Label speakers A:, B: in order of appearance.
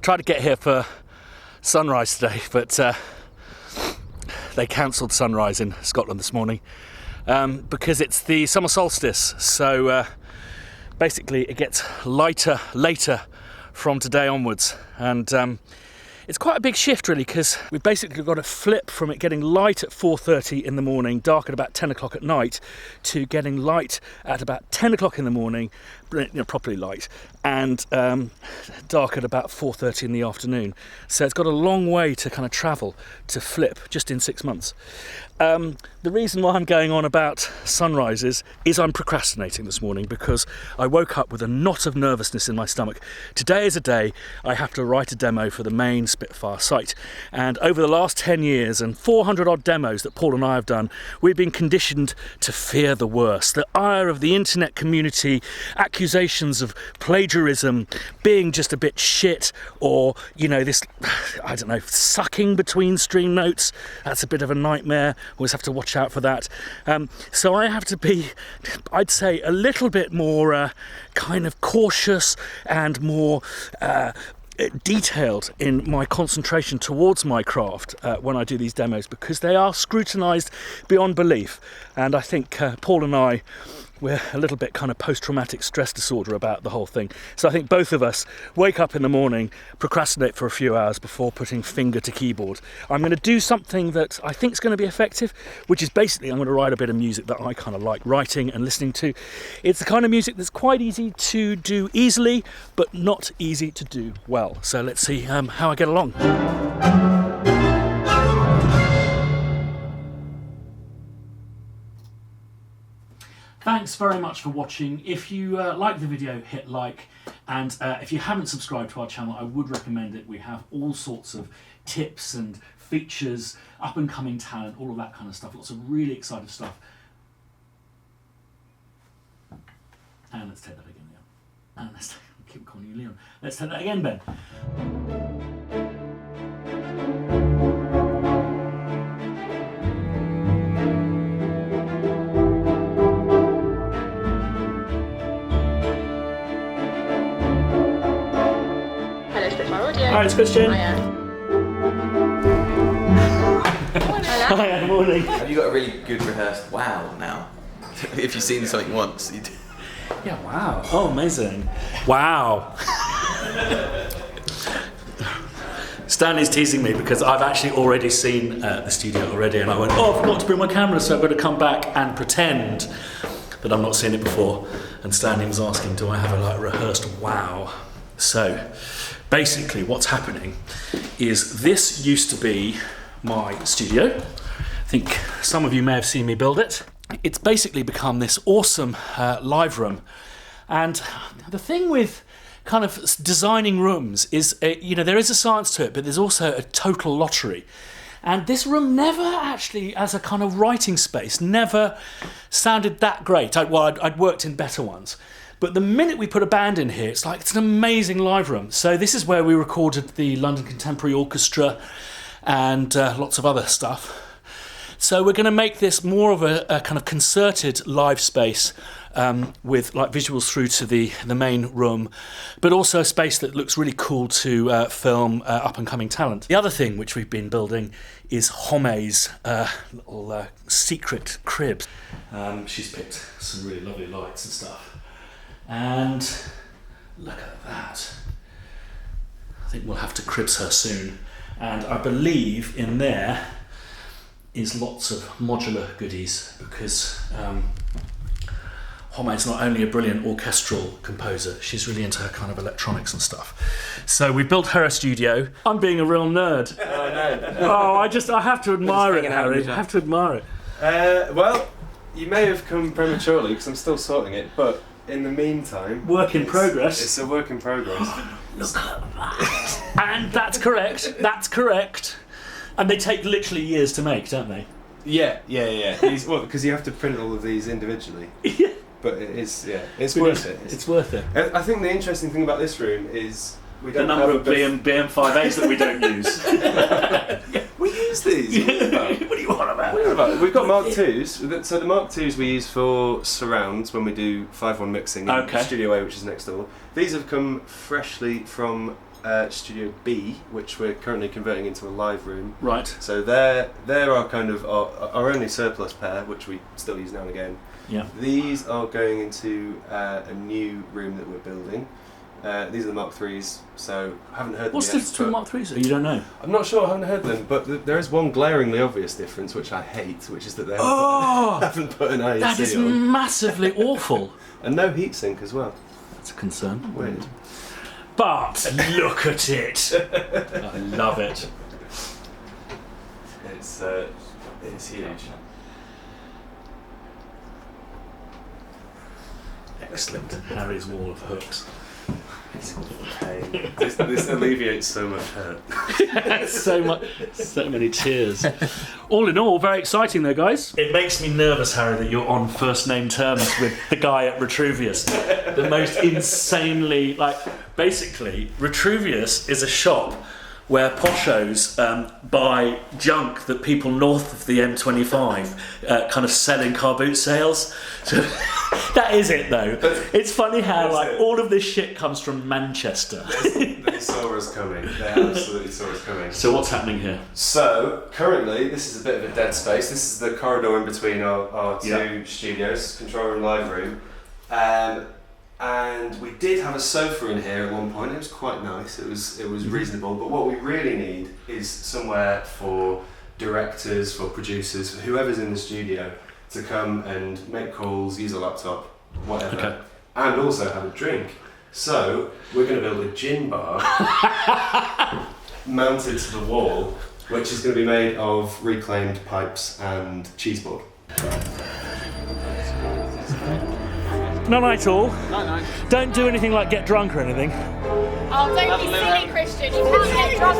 A: tried to get here for sunrise today, but they cancelled sunrise in Scotland this morning because it's the summer solstice. So basically it gets lighter later from today onwards, and it's quite a big shift really, because we've basically got to flip from it getting light at 4:30 in the morning, dark at about 10 o'clock at night, to getting light at about 10 o'clock in the morning, properly light, and dark at about 4:30 in the afternoon. So it's got a long way to kind of travel to flip just in 6 months. The reason why I'm going on about sunrises is I'm procrastinating this morning because I woke up with a knot of nervousness in my stomach. Today is a day I have to write a demo for the main Spitfire site, and over the last 10 years and 400 odd demos that Paul and I have done, we've been conditioned to fear the worst, the ire of the internet community, accusations of plagiarism, being just a bit shit, or this, I don't know, sucking between stream notes. That's a bit of a nightmare. Always have to watch out for that. So I have to be, I'd say, a little bit more kind of cautious and more detailed in my concentration towards my craft when I do these demos, because they are scrutinised beyond belief. And I think Paul and I, we're a little bit kind of post-traumatic stress disorder about the whole thing. So I think both of us wake up in the morning, procrastinate for a few hours before putting finger to keyboard. I'm going to do something that I think is going to be effective, which is basically I'm going to write a bit of music that I kind of like writing and listening to. It's the kind of music that's quite easy to do easily, but not easy to do well. So let's see how I get along. Thanks very much for watching. If you like the video, hit like, and if you haven't subscribed to our channel, I would recommend it. We have all sorts of tips and features, up and coming talent, all of that kind of stuff. Lots of really exciting stuff. And let's take that again, Leon. And let's keep calling you Leon. Let's take that again, Ben. Hi, it's Christian.
B: Hiya.
A: Hi, good morning.
C: Have you got a really good rehearsed wow now? If you've seen something once, you do.
A: Yeah, wow. Oh, amazing. Wow. Stanley's teasing me because I've actually already seen the studio already, and I went, I forgot to bring my camera, so I've got to come back and pretend that I've not seen it before. And Stanley was asking, do I have a rehearsed wow? So basically what's happening is this used to be my studio. I think some of you may have seen me build it. It's basically become this awesome live room. And the thing with kind of designing rooms is, there is a science to it, but there's also a total lottery. And this room never actually, as a kind of writing space, never sounded that great. I'd worked in better ones. But the minute we put a band in here, it's an amazing live room. So this is where we recorded the London Contemporary Orchestra and lots of other stuff. So we're going to make this more of a kind of concerted live space with visuals through to the main room, but also a space that looks really cool to film up and coming talent. The other thing which we've been building is Home's little secret crib. She's picked some really lovely lights and stuff. And look at that. I think we'll have to cribs her soon. And I believe in there is lots of modular goodies, because Home's not only a brilliant orchestral composer, she's really into her kind of electronics and stuff. So we built her a studio. I'm being a real nerd. Oh, no. I have to admire it, Harry. I have to admire it.
D: Well, you may have come prematurely because I'm still sorting it, but in the meantime...
A: Work in progress.
D: It's a work in progress.
A: Look at that. And that's correct. That's correct. And they take literally years to make, don't they?
D: Yeah. Well, because you have to print all of these individually.
A: Yeah.
D: But it's worth it.
A: It's worth it.
D: I think the interesting thing about this room is we don't
A: the number of BM5As that we don't use.
D: We use these.
A: What do you want about?
D: We've got Mark IIs. So the Mark IIs we use for surrounds when we do 5.1 mixing in Studio A, which is next door. These have come freshly from Studio B, which we're currently converting into a live room.
A: Right.
D: So they're our kind of our only surplus pair, which we still use now and again.
A: Yeah.
D: These are going into a new room that we're building. These are the Mark IIIs, so I haven't heard them
A: What's the
D: yet,
A: difference between
D: but
A: Mark IIIs? You don't know.
D: I'm not sure, I haven't heard them, but there is one glaringly obvious difference, which I hate, which is that they haven't put an IEC
A: That is
D: on.
A: massively awful.
D: And no heatsink as well.
A: That's a concern.
D: Weird.
A: But look at it. I love it.
D: It's huge.
A: Excellent. Harry's wall of hooks.
D: Pain. This alleviates so much hurt.
A: So many tears. All in all, very exciting though, guys. It makes me nervous, Harry, that you're on first name terms with the guy at Retrouvius. The most insanely, basically, Retrouvius is a shop where poshos buy junk that people north of the M25 kind of sell in car boot sales. So that is it, though. It's funny how all of this shit comes from Manchester.
D: They saw us coming. They absolutely saw us coming.
A: So what's happening here?
D: So currently, this is a bit of a dead space. This is the corridor in between our two studios, control room, live room. And we did have a sofa in here at one point. It was quite nice. It was reasonable. But what we really need is somewhere for directors, for producers, for whoever's in the studio to come and make calls, use a laptop, whatever, and also have a drink. So we're going to build a gin bar mounted to the wall, which is going to be made of reclaimed pipes and cheeseboard.
A: Not at all. Don't do anything like get drunk or anything.
B: Oh, don't be silly, Christian. You can't get drunk